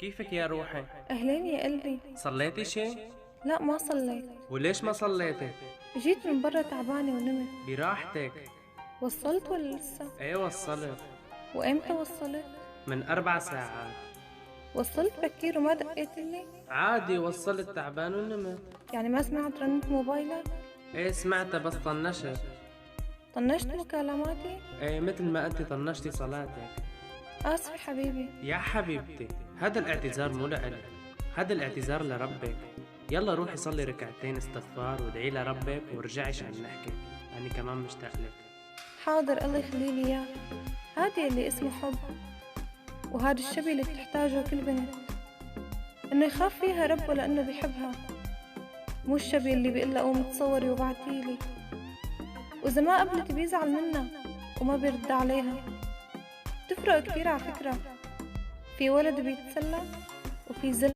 كيفك يا روحي؟ أهلين يا قلبي. صليتي شي؟ لا ما صليت. وليش ما صليتي؟ جيت من برا تعبانة ونمت. براحتك. وصلت ولا لسه؟ ايه وصلت. وإمتى وصلت؟ من 4 ساعات. وصلت بكير وما دقيت لي؟ عادي وصلت تعبان ونمت. يعني ما سمعت رنة موبايلك؟ ايه سمعتها بس طنشت. طنشت مكالماتي؟ ايه مثل ما انت طنشتي صلاتك. آسفة حبيبي. يا حبيبتي هذا الاعتذار مو لإلك، هذا الاعتذار لربك. يلا روحي صلي ركعتين استغفار وادعي لربك ورجعي عشان نحكي، أنا كمان مشتاق لك. حاضر الله يخليلي إياك. هادي اللي اسمه حب، وهذا الشبي اللي بتحتاجه كل بنت، إنه يخاف فيها ربه لأنه بيحبها، مو الشبي اللي بيقلها قومي تصوري وبعتيلي، وإذا ما قبلت بيزعل منها وما بيرد عليها. تفرق كتير على فكرة، في ولد بيتسلى وفي زلمة